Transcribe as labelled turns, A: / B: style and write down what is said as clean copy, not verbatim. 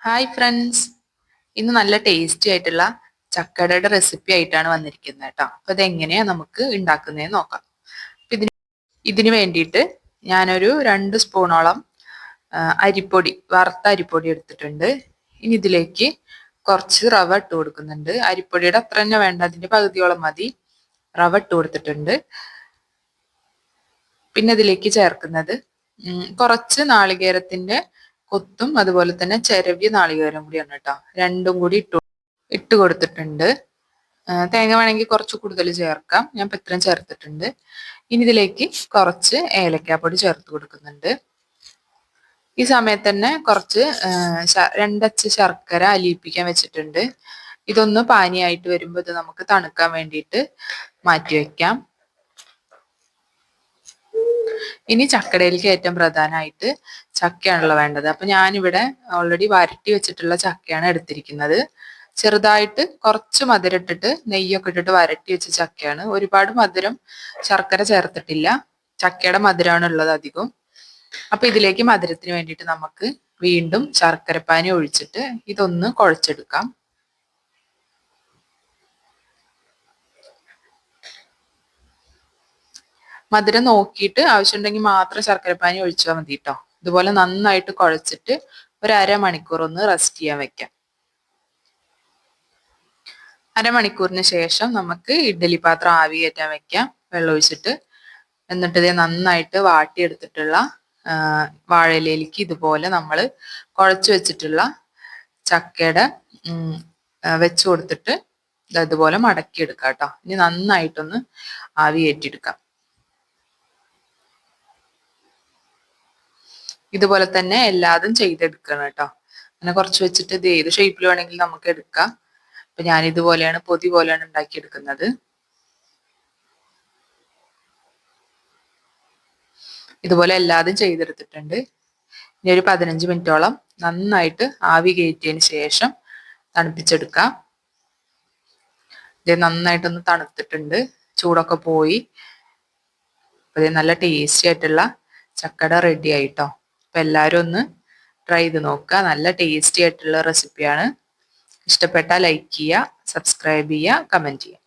A: Hi friends, ഇന്ന് നല്ല tasty ആയിട്ടുള്ള ചക്കടയുടെ റെസിപ്പി ആയിട്ടാണ് വന്നിരിക്കുന്നത് കേട്ടോ. അപ്പൊ ഇതെങ്ങനെയാ നമുക്ക് ഉണ്ടാക്കുന്നതെന്ന് നോക്കാം. അപ്പൊ ഇതിന് വേണ്ടിയിട്ട് ഞാനൊരു 2 സ്പൂണോളം അരിപ്പൊടി, വറുത്ത അരിപ്പൊടി എടുത്തിട്ടുണ്ട്. ഇനി ഇതിലേക്ക് കുറച്ച് റവ ഇട്ട് കൊടുക്കുന്നുണ്ട്. അരിപ്പൊടിയുടെ അത്ര തന്നെ വേണ്ട, അതിന്റെ പകുതിയോളം മതി. റവ ഇട്ട് കൊടുത്തിട്ടുണ്ട്. പിന്നെ ഇതിലേക്ക് ചേർക്കുന്നത് കുറച്ച് നാളികേരത്തിന്റെ കൊത്തും അതുപോലെ തന്നെ ചിരവിയ നാളികേരം കൂടിയാണ് കേട്ടോ. രണ്ടും കൂടി ഇട്ട് കൊടുത്തിട്ടുണ്ട്. തേങ്ങ വേണമെങ്കിൽ കുറച്ച് കൂടുതൽ ചേർക്കാം, ഞാൻ ഇപ്പം ഇത്രയും ചേർത്തിട്ടുണ്ട്. ഇനി ഇതിലേക്ക് കുറച്ച് ഏലക്കാപ്പൊടി ചേർത്ത് കൊടുക്കുന്നുണ്ട്. ഈ സമയത്ത് തന്നെ കുറച്ച് 2 അച്ച് ശർക്കര അലിയിപ്പിക്കാൻ വെച്ചിട്ടുണ്ട്. ഇതൊന്ന് പാനിയായിട്ട് വരുമ്പോൾ ഇത് നമുക്ക് തണുക്കാൻ വേണ്ടിയിട്ട് മാറ്റി വെക്കാം. ഇനി ചക്കടയിലേക്ക് ഏറ്റവും പ്രധാനമായിട്ട് ചക്കയാണല്ലോ വേണ്ടത്. അപ്പൊ ഞാനിവിടെ ഓൾറെഡി വരട്ടി വെച്ചിട്ടുള്ള ചക്കയാണ് എടുത്തിരിക്കുന്നത്. ചെറുതായിട്ട് കുറച്ച് മധുരം ഇട്ടിട്ട് നെയ്യൊക്കെ ഇട്ടിട്ട് വരട്ടി വെച്ച ചക്കയാണ്. ഒരുപാട് മധുരം ശർക്കര ചേർത്തിട്ടില്ല, ചക്കയുടെ മധുരമാണ് ഉള്ളത് അധികം. അപ്പൊ ഇതിലേക്ക് മധുരത്തിന് വേണ്ടിയിട്ട് നമുക്ക് വീണ്ടും ശർക്കരപ്പാനി ഒഴിച്ചിട്ട് ഇതൊന്ന് കുഴച്ചെടുക്കാം. മധുരം നോക്കിയിട്ട് ആവശ്യമുണ്ടെങ്കിൽ മാത്രം ശർക്കരപ്പാനി ഒഴിച്ചാൽ മതി കേട്ടോ. ഇതുപോലെ നന്നായിട്ട് കുഴച്ചിട്ട് ഒരു അരമണിക്കൂർ ഒന്ന് റെസ്റ്റ് ചെയ്യാൻ വെക്കാം. അരമണിക്കൂറിന് ശേഷം നമുക്ക് ഇഡ്ഡലി പാത്രം ആവി കയറ്റാൻ വെക്കാം, വെള്ളം ഒഴിച്ചിട്ട്. എന്നിട്ട് ഇത് നന്നായിട്ട് വാട്ടിയെടുത്തിട്ടുള്ള വാഴയിലേക്ക് ഇതുപോലെ നമ്മൾ കുഴച്ച് വെച്ചിട്ടുള്ള ചക്കയുടെ വെച്ച് കൊടുത്തിട്ട് ഇതുപോലെ മടക്കി എടുക്കാം കേട്ടോ. ഇനി നന്നായിട്ടൊന്ന് ആവി കയറ്റിയെടുക്കാം. ഇതുപോലെ തന്നെ എല്ലാതും ചെയ്തെടുക്കണം കേട്ടോ. അങ്ങനെ കുറച്ച് വെച്ചിട്ട് ഇത് ഏത് ഷേപ്പിൽ വേണമെങ്കിലും നമുക്ക് എടുക്കാം. അപ്പൊ ഞാൻ ഇതുപോലെയാണ്, പൊതി പോലെയാണ് ഉണ്ടാക്കിയെടുക്കുന്നത്. ഇതുപോലെ എല്ലാതും ചെയ്തെടുത്തിട്ടുണ്ട്. ഇനി ഒരു 15 മിനിറ്റോളം നന്നായിട്ട് ആവി കയറ്റിയതിന് ശേഷം തണുപ്പിച്ചെടുക്കാം. ഇത് നന്നായിട്ടൊന്ന് തണുത്തിട്ടുണ്ട്, ചൂടൊക്കെ പോയി. അപ്പൊ ഇത് നല്ല ടേസ്റ്റി ആയിട്ടുള്ള ചക്കട റെഡി ആയിട്ടോ. അപ്പൊ എല്ലാവരും ഒന്ന് ട്രൈ ചെയ്ത് നോക്കുക. നല്ല ടേസ്റ്റി ആയിട്ടുള്ള റെസിപ്പിയാണ്. ഇഷ്ടപ്പെട്ടാൽ ലൈക്ക് ചെയ്യുക, സബ്സ്ക്രൈബ് ചെയ്യുക, കമൻറ്റ് ചെയ്യുക.